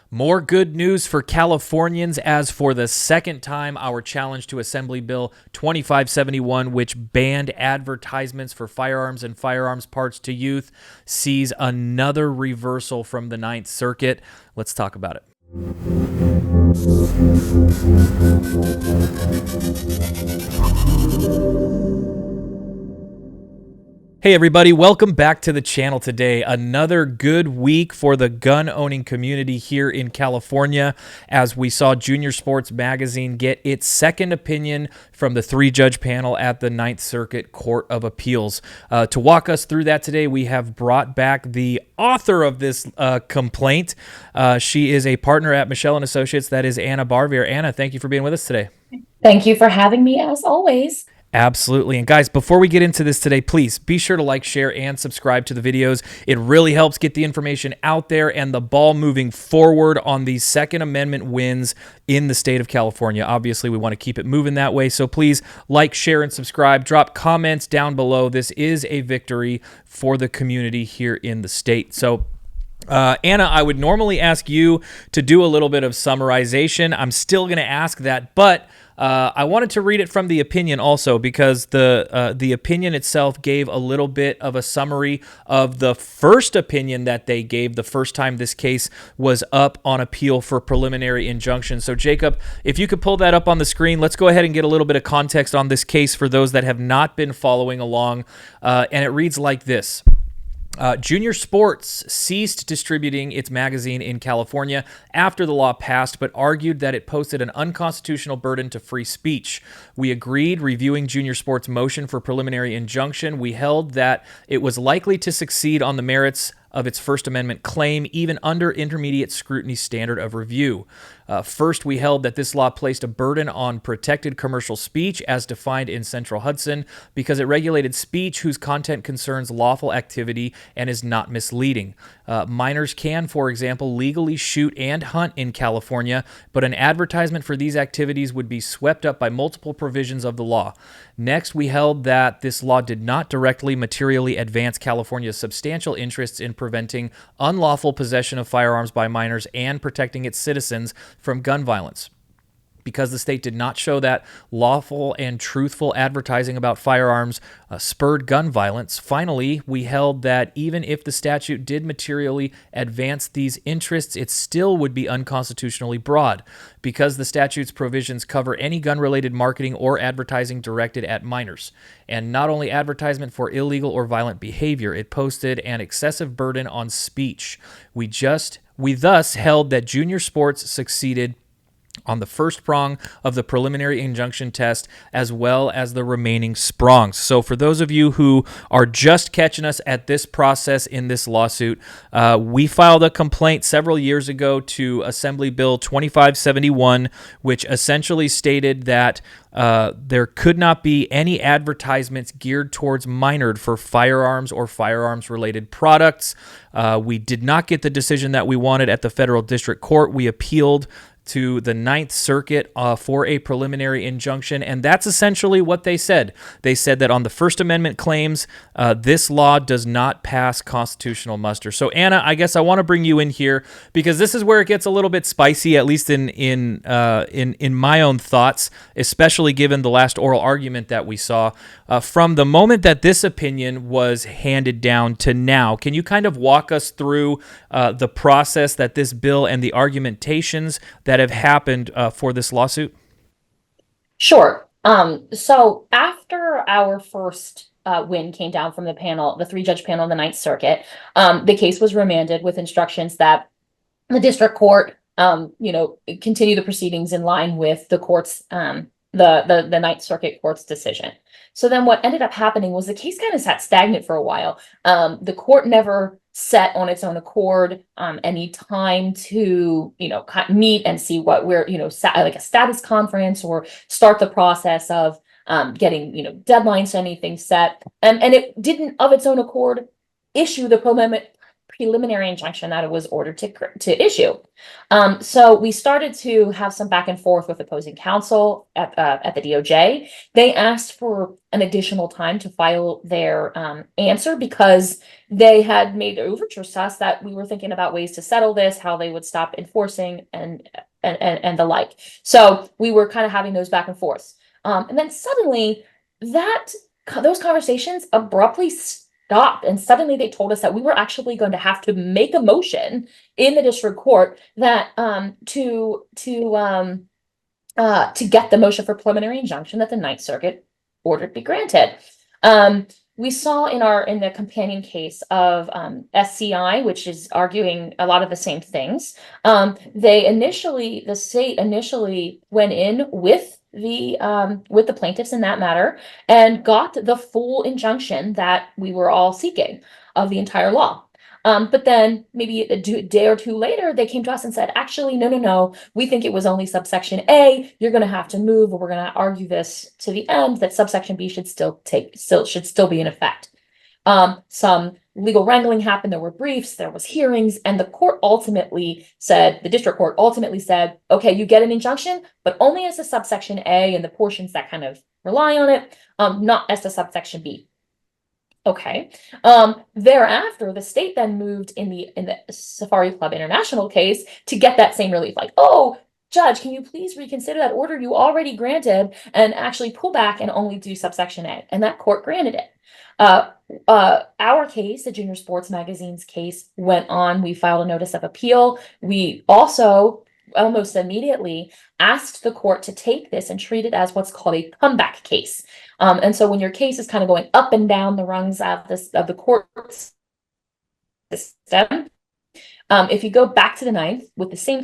More good news for Californians as for the second time, our challenge to Assembly Bill 2571, which banned advertisements for firearms and firearms parts to youth, sees another reversal from the Ninth Circuit. Let's talk about it. Hey everybody, welcome back to the channel today. Another good week for the gun-owning community here in California as we saw Junior Sports Magazine get its second opinion from the three-judge panel at the Ninth Circuit Court of Appeals. To walk us through that today, we have brought back the author of this complaint. She is a partner at Michelle & Associates. That is Anna Barvir. Anna, thank you for being with us today. Thank you for having me, as always. Absolutely. And guys, before we get into this today, please be sure to like, share, and subscribe to the videos. It really helps get the information out there and the ball moving forward on these Second Amendment wins in the state of California. Obviously, we want to keep it moving that way. So please like, share, and subscribe. Drop comments down below. This is a victory for the community here in the state. So Anna, I would normally ask you to do a little bit of summarization. I'm still going to ask that, but I wanted to read it from the opinion also because the opinion itself gave a little bit of a summary of the first opinion that they gave the first time this case was up on appeal for preliminary injunction. So Jacob, if you could pull that up on the screen, let's go ahead and get a little bit of context on this case for those that have not been following along. And it reads like this. Junior Sports ceased distributing its magazine in California after the law passed, but argued that it posted an unconstitutional burden to free speech. We agreed, reviewing Junior Sports' motion for preliminary injunction. We held that it was likely to succeed on the merits of its First Amendment claim, even under intermediate scrutiny standard of review. First, we held that this law placed a burden on protected commercial speech as defined in Central Hudson because it regulated speech whose content concerns lawful activity and is not misleading. Minors can, for example, legally shoot and hunt in California, but an advertisement for these activities would be swept up by multiple provisions of the law. Next, we held that this law did not directly materially advance California's substantial interests in preventing unlawful possession of firearms by minors and protecting its citizens from gun violence. Because the state did not show that lawful and truthful advertising about firearms spurred gun violence, finally, we held that even if the statute did materially advance these interests, it still would be unconstitutionally broad because the statute's provisions cover any gun-related marketing or advertising directed at minors. And not only advertisement for illegal or violent behavior, it posted an excessive burden on speech. We thus held that Junior Sports succeeded on the first prong of the preliminary injunction test, as well as the remaining prongs. So for those of you who are just catching us at this process in this lawsuit, we filed a complaint several years ago to Assembly Bill 2571, which essentially stated that there could not be any advertisements geared towards minors for firearms or firearms-related products. We did not get the decision that we wanted at the federal district court. We appealed to the Ninth Circuit for a preliminary injunction, and that's essentially what they said. They said that on the First Amendment claims, this law does not pass constitutional muster. So, Anna, I guess I want to bring you in here because this is where it gets a little bit spicy, at least in my own thoughts, especially given the last oral argument that we saw. From the moment that this opinion was handed down to now, can you kind of walk us through the process that this bill and the argumentations that have happened for this lawsuit? Sure. So after our first win came down from the panel, the three-judge panel in the Ninth Circuit, the case was remanded with instructions that the district court, continue the proceedings in line with the court's, the Ninth Circuit court's decision. So then what ended up happening was the case kind of sat stagnant for a while. The court never set on its own accord any time to meet and see what we're like a status conference or start the process of getting deadlines to anything set, and it didn't of its own accord issue the preliminary injunction that it was ordered to issue. So we started to have some back and forth with opposing counsel at the DOJ. They asked for an additional time to file their answer because they had made overtures to us that we were thinking about ways to settle this, how they would stop enforcing and the like. So we were kind of having those back and forths. And then suddenly those conversations abruptly stopped, and suddenly they told us that we were actually going to have to make a motion in the district court that to get the motion for preliminary injunction that the Ninth Circuit ordered be granted. We saw in the companion case of SCI, which is arguing a lot of the same things. The state initially went in with the plaintiffs in that matter and got the full injunction that we were all seeking of the entire law. But then maybe a day or two later, they came to us and said, actually, no, we think it was only subsection A. You're going to have to move, or we're going to argue this to the end that subsection B should still be in effect. Some legal wrangling happened. There were briefs, there was hearings, and the district court ultimately said, okay, you get an injunction, but only as to subsection A and the portions that kind of rely on it, not as to subsection B. Okay. Thereafter, the state then moved in the Safari Club International case to get that same relief. Like, oh, judge, can you please reconsider that order you already granted and actually pull back and only do subsection A? And that court granted it. Our case, the Junior Sports Magazine's case, went on. We filed a notice of appeal. We also almost immediately asked the court to take this and treat it as what's called a comeback case. And so when your case is kind of going up and down the rungs of the court system, if you go back to the ninth with the same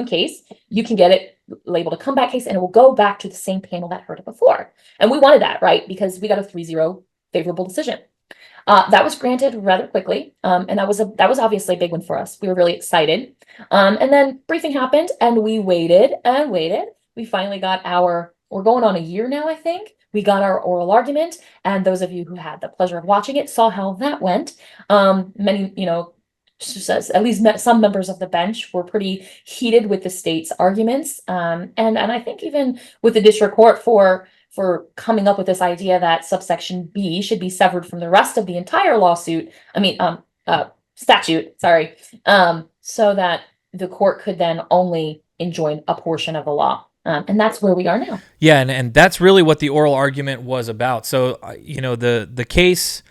case, you can get it labeled a comeback case, and it will go back to the same panel that heard it before. And we wanted that, right? Because we got a 3-0 favorable decision. That was granted rather quickly, and that was obviously a big one for us. We were really excited. And then briefing happened, and we waited and waited. We finally got we're going on a year now, I think. We got our oral argument, and those of you who had the pleasure of watching it saw how that went. Many, at least some members of the bench were pretty heated with the state's arguments. And I think even with the district court for coming up with this idea that subsection B should be severed from the rest of the entire statute, so that the court could then only enjoin a portion of the law. And that's where we are now. Yeah, and that's really what the oral argument was about. So, the case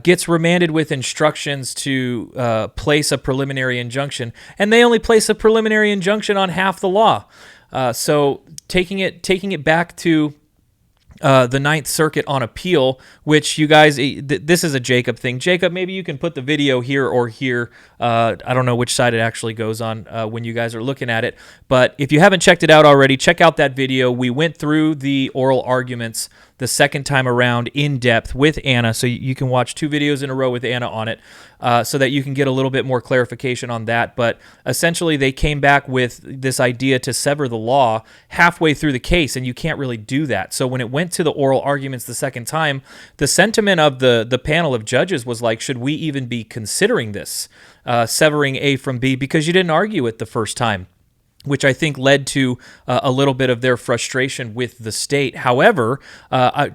gets remanded with instructions to place a preliminary injunction, and they only place a preliminary injunction on half the law. So taking it back to the Ninth Circuit on appeal, which you guys, this is a Jacob thing. Jacob, maybe you can put the video here or here. I don't know which side it actually goes on when you guys are looking at it. But if you haven't checked it out already, check out that video. We went through the oral arguments the second time around in depth with Anna, so you can watch 2 videos in a row with Anna on it, so that you can get a little bit more clarification on that. But essentially, they came back with this idea to sever the law halfway through the case, and you can't really do that. So when it went to the oral arguments the second time, the sentiment of the panel of judges was like, should we even be considering this, severing A from B, because you didn't argue it the first time, which I think led to a little bit of their frustration with the state. However,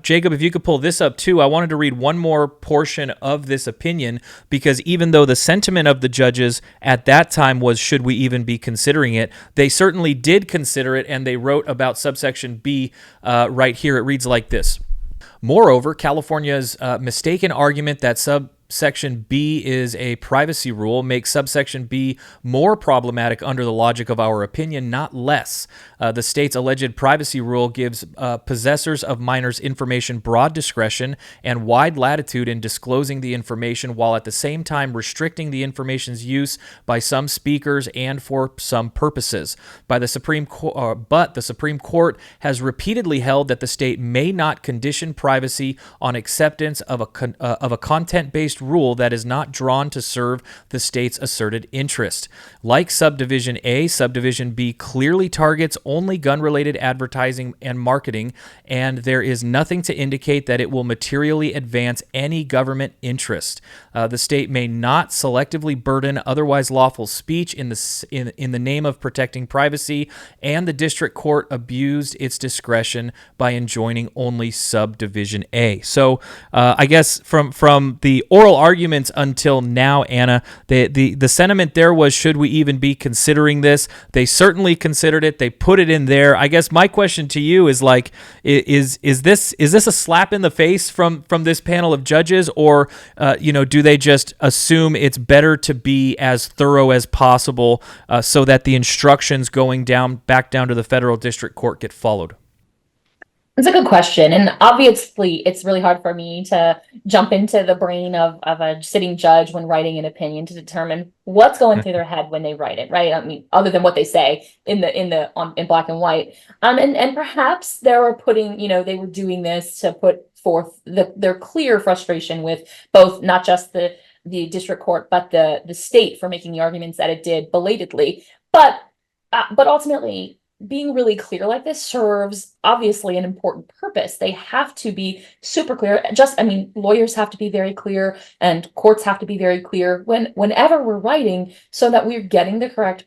Jacob, if you could pull this up too, I wanted to read one more portion of this opinion, because even though the sentiment of the judges at that time was, should we even be considering it, they certainly did consider it, and they wrote about subsection B right here. It reads like this. Moreover, California's mistaken argument that Subsection B is a privacy rule makes subsection B more problematic under the logic of our opinion, not less. The state's alleged privacy rule gives possessors of minors' information broad discretion and wide latitude in disclosing the information, while at the same time restricting the information's use by some speakers and for some purposes. But the Supreme Court has repeatedly held that the state may not condition privacy on acceptance of a content-based gun-based rule that is not drawn to serve the state's asserted interest. Like Subdivision A, Subdivision B clearly targets only gun-related advertising and marketing, and there is nothing to indicate that it will materially advance any government interest. The state may not selectively burden otherwise lawful speech in the name of protecting privacy, and the district court abused its discretion by enjoining only Subdivision A. So I guess from the oral arguments until now, Anna, the sentiment there was, should we even be considering this? They certainly considered it. They put it in there. I guess my question to you is like, is this a slap in the face from this panel of judges, or do they just assume it's better to be as thorough as possible so that the instructions going back down to the federal district court get followed? It's a good question. And obviously, it's really hard for me to jump into the brain of a sitting judge when writing an opinion to determine what's going through their head when they write it, right? I mean, other than what they say in black and white. And perhaps they were they were doing this to put forth their clear frustration with both not just the district court, but the state for making the arguments that it did belatedly. But ultimately, being really clear like this serves obviously an important purpose. They have to be super clear. Lawyers have to be very clear, and courts have to be very clear whenever we're writing, so that we're getting the correct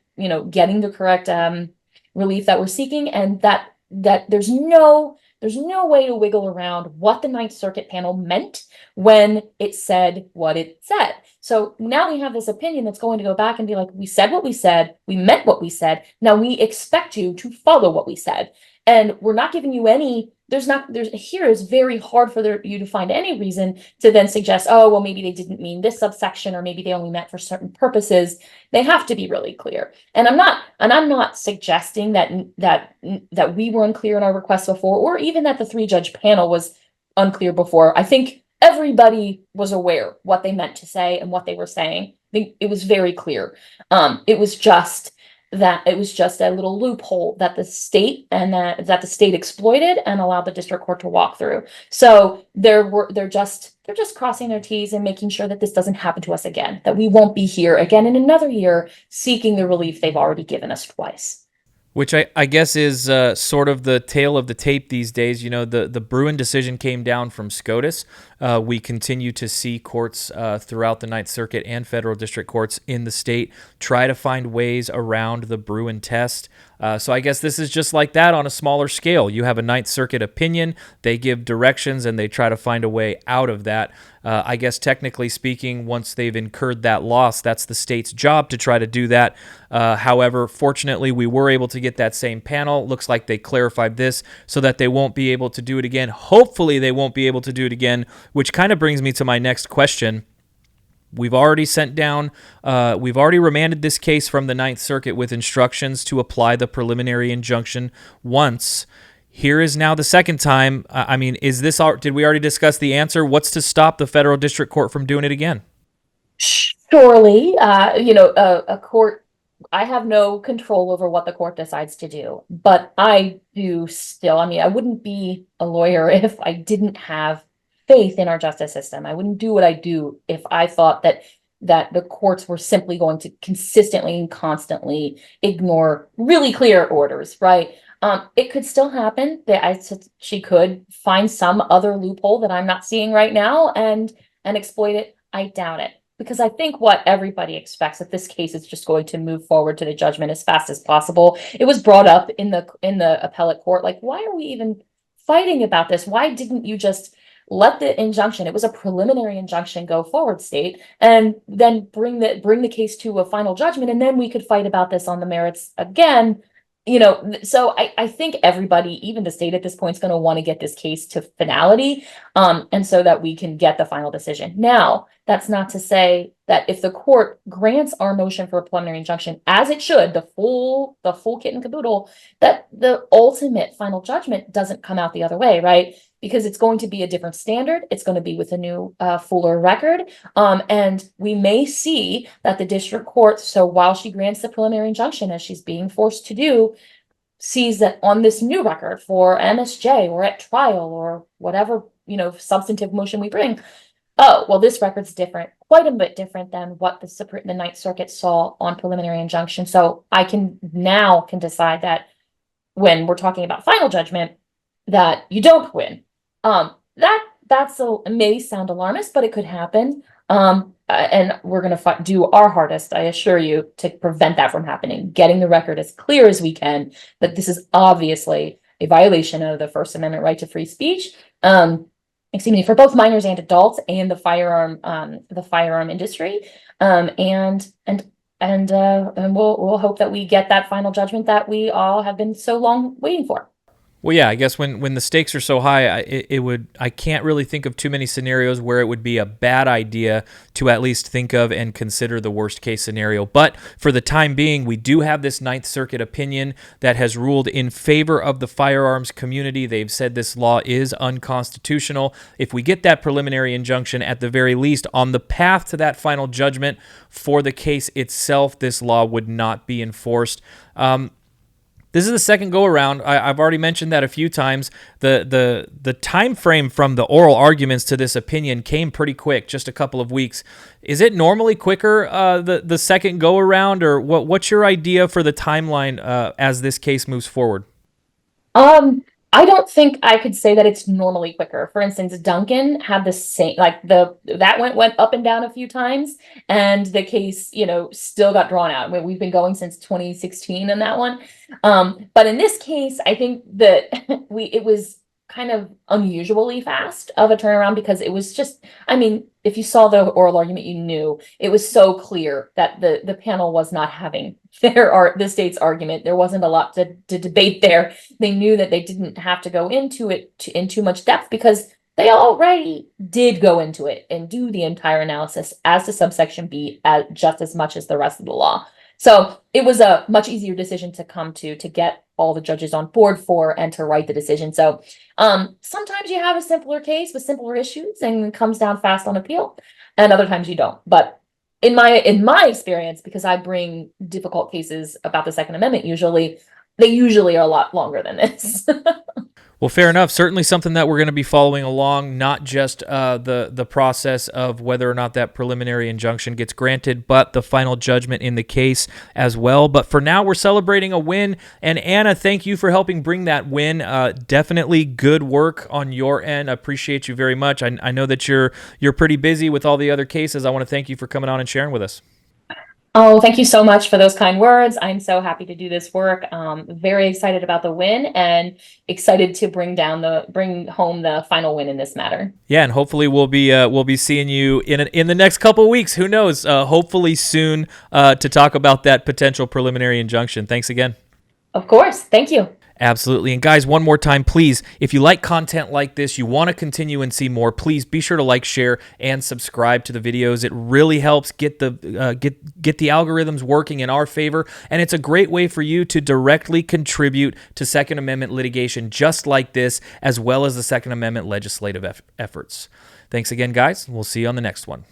relief that we're seeking, and that there's no way to wiggle around what the Ninth Circuit panel meant when it said what it said. So now we have this opinion that's going to go back and be like, we said what we said, we meant what we said, now we expect you to follow what we said. And we're not giving you here is very hard for you to find any reason to then suggest, oh, well, maybe they didn't mean this subsection, or maybe they only meant for certain purposes. They have to be really clear. And I'm not suggesting that we were unclear in our requests before, or even that the 3-judge panel was unclear before. I think everybody was aware what they meant to say and what they were saying. I think it was very clear. It was just a little loophole that the state exploited and allowed the district court to walk through. So they're just crossing their T's and making sure that this doesn't happen to us again, that we won't be here again in another year seeking the relief they've already given us twice. Which I guess is sort of the tale of the tape these days. The Bruin decision came down from SCOTUS. We continue to see courts throughout the Ninth Circuit and federal district courts in the state try to find ways around the Bruin test. So I guess this is just like that on a smaller scale. You have a Ninth Circuit opinion, they give directions, and they try to find a way out of that. I guess technically speaking, once they've incurred that loss, that's the state's job to try to do that. However, fortunately, we were able to get that same panel. Looks like they clarified this so that they won't be able to do it again. Hopefully, they won't be able to do it again, which kind of brings me to my next question. We've already remanded this case from the Ninth Circuit with instructions to apply the preliminary injunction once. Here is now the second time. Did we already discuss the answer? What's to stop the federal district court from doing it again? Surely, a court, I have no control over what the court decides to do, but I do still, I wouldn't be a lawyer if I didn't have faith in our justice system. I wouldn't do what I do if I thought that the courts were simply going to consistently and constantly ignore really clear orders, right? It could still happen that she could find some other loophole that I'm not seeing right now and exploit it. I doubt it, because I think what everybody expects that this case is just going to move forward to the judgment as fast as possible. It was brought up in the appellate court, like, why are we even fighting about this? Why didn't you just let the injunction, it was a preliminary injunction, go forward, state, and then bring the case to a final judgment, and then we could fight about this on the merits again. So I think everybody, even the state at this point, is going to want to get this case to finality, and so that we can get the final decision. Now, that's not to say that if the court grants our motion for a preliminary injunction, as it should, the full kit and caboodle, that the ultimate final judgment doesn't come out the other way, right? Because it's going to be a different standard. It's going to be with a new, fuller record. And we may see that the district court, so while she grants the preliminary injunction, as she's being forced to do, sees that on this new record for MSJ or at trial or whatever, substantive motion we bring, oh, well, this record's different, quite a bit different than what the Ninth Circuit saw on preliminary injunction. So I can decide that when we're talking about final judgment, that you don't win. It may sound alarmist, but it could happen. And we're going to do our hardest, I assure you, to prevent that from happening, getting the record as clear as we can, that this is obviously a violation of the First Amendment right to free speech. For both minors and adults and the firearm industry. And we'll hope that we get that final judgment that we all have been so long waiting for. Well, yeah, I guess when the stakes are so high, I can't really think of too many scenarios where it would be a bad idea to at least think of and consider the worst case scenario. But for the time being, we do have this Ninth Circuit opinion that has ruled in favor of the firearms community. They've said this law is unconstitutional. If we get that preliminary injunction, at the very least, on the path to that final judgment for the case itself, this law would not be enforced. This is the second go around. I've already mentioned that a few times. The time frame from the oral arguments to this opinion came pretty quick, just a couple of weeks. Is it normally quicker the second go around, or what's your idea for the timeline as this case moves forward? I don't think I could say that it's normally quicker. For instance, Duncan had the same, that went up and down a few times, and the case, still got drawn out. We've been going since 2016 in that one. But in this case, I think that it was kind of unusually fast of a turnaround, because it was just, if you saw the oral argument, you knew it was so clear that the panel was not having the state's argument. There wasn't a lot to debate there. They knew that they didn't have to go into it in too much depth, because they already did go into it and do the entire analysis as to subsection B just as much as the rest of the law. So it was a much easier decision to come to get all the judges on board for and to write the decision. So sometimes you have a simpler case with simpler issues and it comes down fast on appeal, and other times you don't. But in my experience, because I bring difficult cases about the Second Amendment, they usually are a lot longer than this. Well, fair enough. Certainly something that we're going to be following along, not just the process of whether or not that preliminary injunction gets granted, but the final judgment in the case as well. But for now, we're celebrating a win. And Anna, thank you for helping bring that win. Definitely good work on your end. I appreciate you very much. I know that you're pretty busy with all the other cases. I want to thank you for coming on and sharing with us. Oh, thank you so much for those kind words. I'm so happy to do this work. Very excited about the win and excited to bring home the final win in this matter. Yeah, and hopefully we'll be seeing you in the next couple of weeks. Who knows? Hopefully soon to talk about that potential preliminary injunction. Thanks again. Of course. Thank you. Absolutely. And guys, one more time, please, if you like content like this, you want to continue and see more, please be sure to like, share, and subscribe to the videos. It really helps get the algorithms working in our favor, and it's a great way for you to directly contribute to Second Amendment litigation just like this, as well as the Second Amendment legislative efforts. Thanks again, guys. We'll see you on the next one.